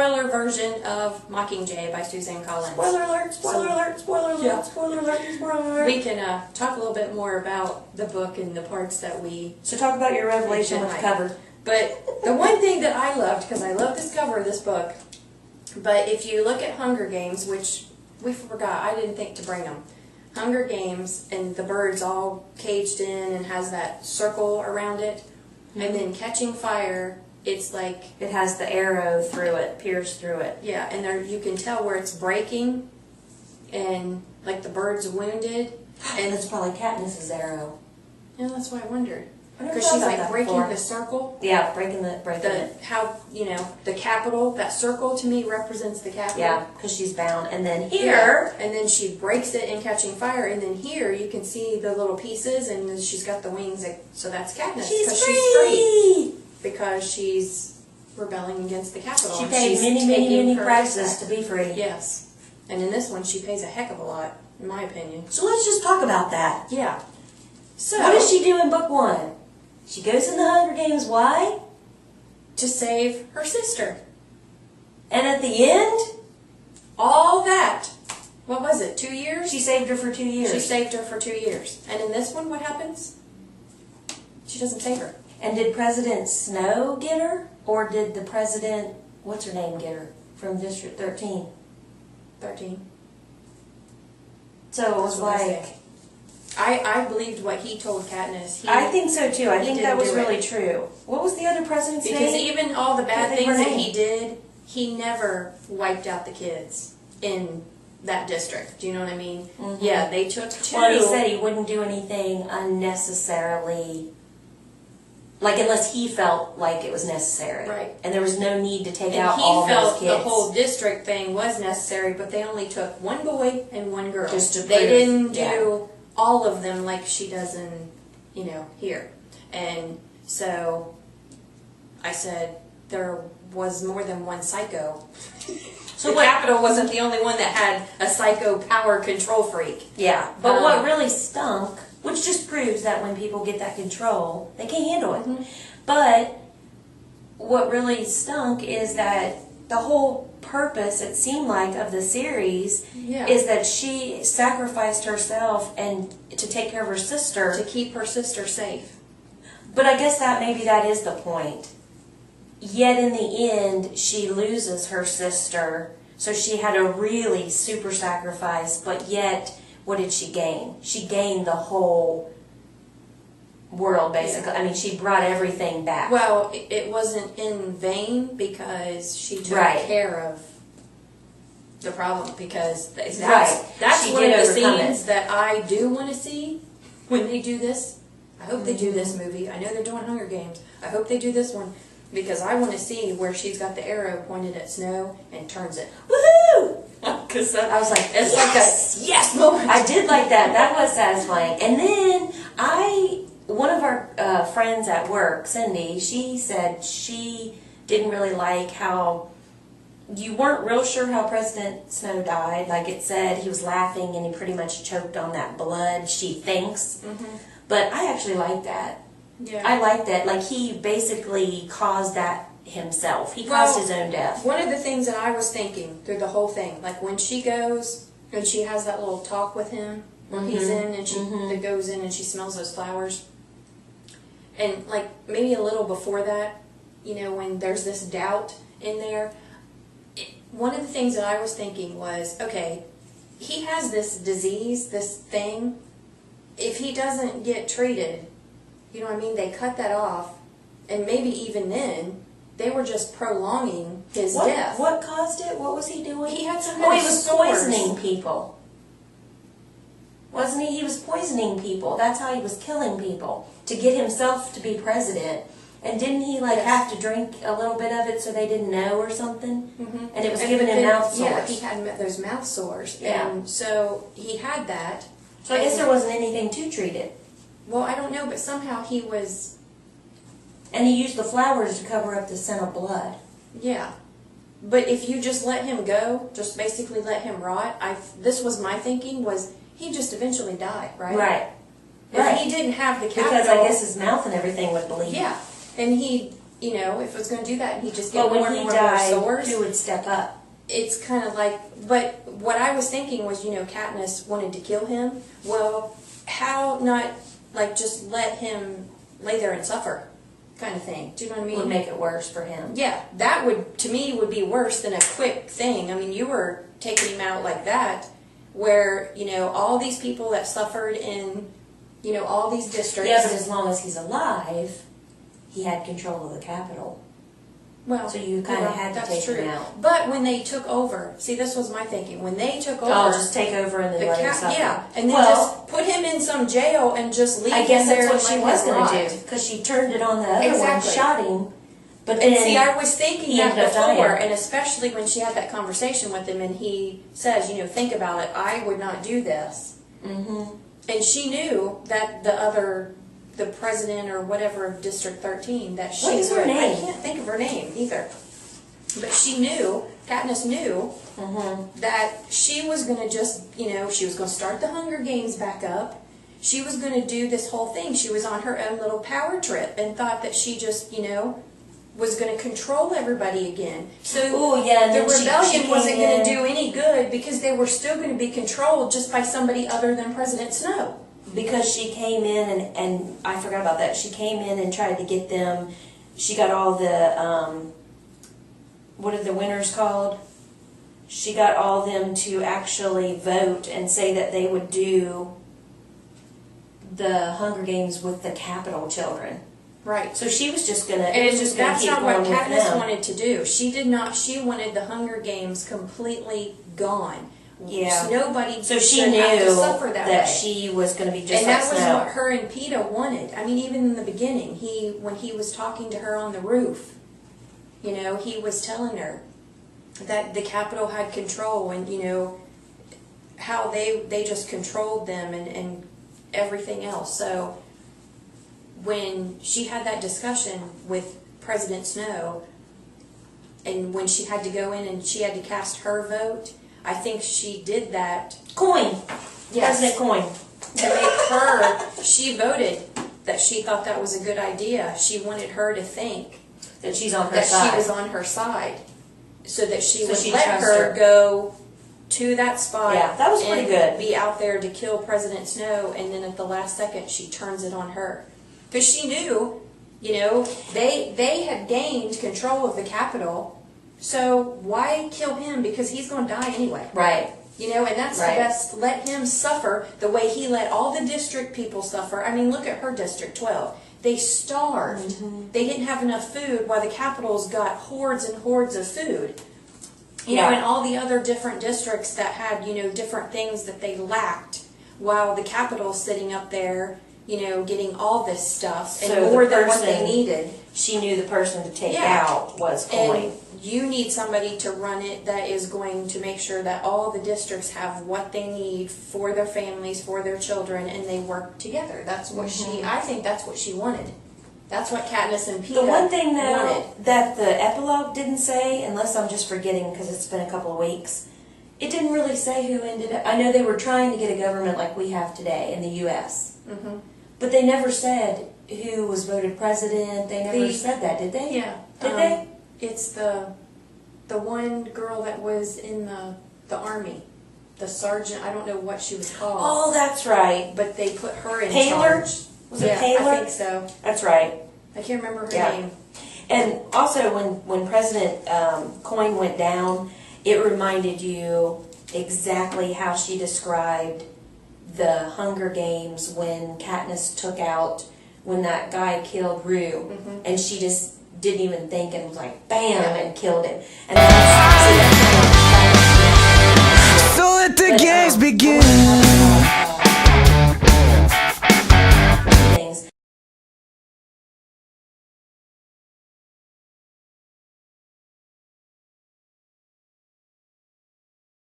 spoiler version of Mockingjay by Suzanne Collins. Spoiler alert, spoiler alert, spoiler alert, yeah. spoiler alert, spoiler alert. We can talk a little bit more about the book and the parts that we... So talk about your revelation with the cover. But the one thing that I loved, because I love this cover of this book, but if you look at Hunger Games, which we forgot, I didn't think to bring them. Hunger Games, and the bird's all caged in and has that circle around it, and then Catching Fire, it's like... It has the arrow through it, pierced through it. Yeah, and there you can tell where it's breaking, and like the bird's wounded. And it's probably Katniss's arrow. Yeah, that's why I wondered. I never Because thought she's about like that breaking before. the circle. Yeah, breaking it. How, you know, the capital, that circle to me represents the capital. Yeah, because she's bound. And then here... Yeah. And then she breaks it in Catching Fire, and then here you can see the little pieces, and then she's got the wings, so that's Katniss. She's free! Because she's rebelling against the capital. She paid many prices to be free. Yes. And in this one, she pays a heck of a lot, in my opinion. So let's just talk about that. Yeah. So what does she do in book 1? She goes in the Hunger Games, why? To save her sister. And at the end? All that. What was it, 2 years? She saved her for 2 years. She saved her for 2 years. And in this one, what happens? She doesn't save her. And did President Snow get her? Or did the president, what's her name, get her? From District 13? 13. So it was like... I believed what he told Katniss. I think so too. I think that was really it. True. What was the other president's name? Because even all the bad things that name. he did, he never wiped out the kids in that district. Do you know what I mean? Mm-hmm. Yeah, they took 2. Well, he said he wouldn't do anything unnecessarily, like unless he felt like it was necessary. Right. And there was no need to take out all those kids. He felt the whole district thing was necessary, but they only took 1 boy and 1 girl. Just to they prove, didn't do all of them like she does in, you know, here. And so I said there was more than one psycho. So the Capitol wasn't the only one that had a psycho power control freak. Yeah. But what really stunk, which just proves that when people get that control, they can't handle it. Mm-hmm. But what really stunk is that the whole purpose, it seemed like, of the series is that she sacrificed herself and to take care of her sister. To keep her sister safe. But I guess that maybe that is the point. Yet in the end, she loses her sister. So she had a really super sacrifice, but yet, what did she gain? She gained the whole world, basically. Yeah. I mean, she brought everything back. Well, it wasn't in vain because she took care of the problem. Because that's one of the scenes that I do want to see when they do this. I hope they do this movie. I know they're doing Hunger Games. I hope they do this one because I want to see where she's got the arrow pointed at Snow and turns it. Woohoo! Because I was like, it's like a yes moment. I did like that. That was satisfying. And then one of our friends at work, Cindy, she said she didn't really like how you weren't real sure how President Snow died. Like it said, he was laughing and he pretty much choked on that blood, she thinks. Mm-hmm. But I actually like that. Yeah. I like that. Like he basically caused that himself. He caused his own death. One of the things that I was thinking through the whole thing, like when she goes and she has that little talk with him, when he's in and she goes in and she smells those flowers. And like maybe a little before that, you know, when there's this doubt in there, one of the things that I was thinking was, okay, he has this disease, this thing. If he doesn't get treated, you know what I mean, they cut that off, and maybe even then, they were just prolonging his death. What caused it? What was he doing? He had some kind of he was poisoning people. Wasn't he? He was poisoning people. That's how he was killing people, to get himself to be president. And didn't he have to drink a little bit of it so they didn't know or something? Mm-hmm. And it was giving him mouth sores. Yeah, he had those mouth sores. Yeah. And so he had that. So I guess there wasn't anything to treat it. Well, I don't know, but somehow he was... And he used the flowers to cover up the scent of blood. Yeah. But if you just let him go, just basically let him rot, this was my thinking, was he'd just eventually die, right? Right. If he didn't have the capital... Because I guess his mouth and everything would bleed. Yeah. And he you know, if it was going to do that, and he just get But more when and he more died, sores. who would step up? It's kind of like, but what I was thinking was, you know, Katniss wanted to kill him. Well, how not, like, just let him lay there and suffer, kind of thing. Do you know what I mean? Would make it worse for him. Yeah, that would, to me, would be worse than a quick thing. I mean, you were taking him out like that, where, you know, all these people that suffered in, you know, all these districts. Yeah, but as long as he's alive, he had control of the capital. Well, so you kind of had to take him out. But when they took over, see, this was my thinking. When they took over, oh, just take over and then let him suffer. Yeah, and then just put him in some jail and just leave him there. I guess that's what she and was going to do, because she turned it on the other one, shot him. But and then see, I was thinking that ended up before, dying. and especially when she had that conversation with him, and he says, you know, think about it. I would not do this. Mm-hmm. And she knew that the president or whatever of District 13, that she What is her name? I can't think of her name either. But she knew, Katniss knew, that she was going to just, you know, she was going to start the Hunger Games back up. She was going to do this whole thing. She was on her own little power trip and thought that she just, you know, was going to control everybody again. So the rebellion wasn't going to do any good because they were still going to be controlled just by somebody other than President Snow. Because she came in and I forgot about that. She came in and tried to get them. She got all the what are the winners called? She got all of them to actually vote and say that they would do the Hunger Games with the capital children. Right. So she was just gonna. And it's just that's keep not what going with Katniss them. wanted to do. She did not. She wanted the Hunger Games completely gone. Yeah. Nobody. So she should knew have to suffer that way. she was going to be just and like that was Snow. what her and Peeta wanted. I mean, even in the beginning, when he was talking to her on the roof, you know, he was telling her that the Capitol had control, and you know how they just controlled them and everything else. So when she had that discussion with President Snow, and when she had to go in and she had to cast her vote, I think she did that. Coin. Yes. President Coin. To make her, she voted that she thought that was a good idea. She wanted her to think That she's on her that side. she was on her side, so that she would she'd let trust her her. go to that spot. Yeah, that was pretty and good. Be out there to kill President Snow, and then at the last second she turns it on her, because she knew, you know, they had gained control of the Capitol. So why kill him? Because he's going to die anyway. Right. You know, and that's Right. the best. Let him suffer the way he let all the district people suffer. I mean, look at her District 12. They starved. Mm-hmm. They didn't have enough food, while the Capitol's got hordes and hordes of food. You Yeah. know, and all the other different districts that had, you know, different things that they lacked, while the Capitol's sitting up there, you know, getting all this stuff and So more the than what they person- needed. She knew the person to take Yeah. out was Coin. And you need somebody to run it that is going to make sure that all the districts have what they need for their families, for their children, and they work together. That's what I think that's what she wanted. That's what Katniss and Peeta The one thing though wanted. that the epilogue didn't say, unless I'm just forgetting because it's been a couple of weeks, it didn't really say who ended up. I know they were trying to get a government like we have today in the U.S., but they never said who was voted president. They never said that, did they? Yeah. Did they? It's the one girl that was in the army, the sergeant. I don't know what she was called. Oh, that's right. But they put her in Taylor? charge. Was it Yeah, Taylor? I think so. That's right. I can't remember her Yeah. name. And also, when President Coin went down, it reminded you exactly how she described the Hunger Games when Katniss took out, when that guy killed Rue, and she just didn't even think and was like, bam, and killed him. And that's So let the games begin.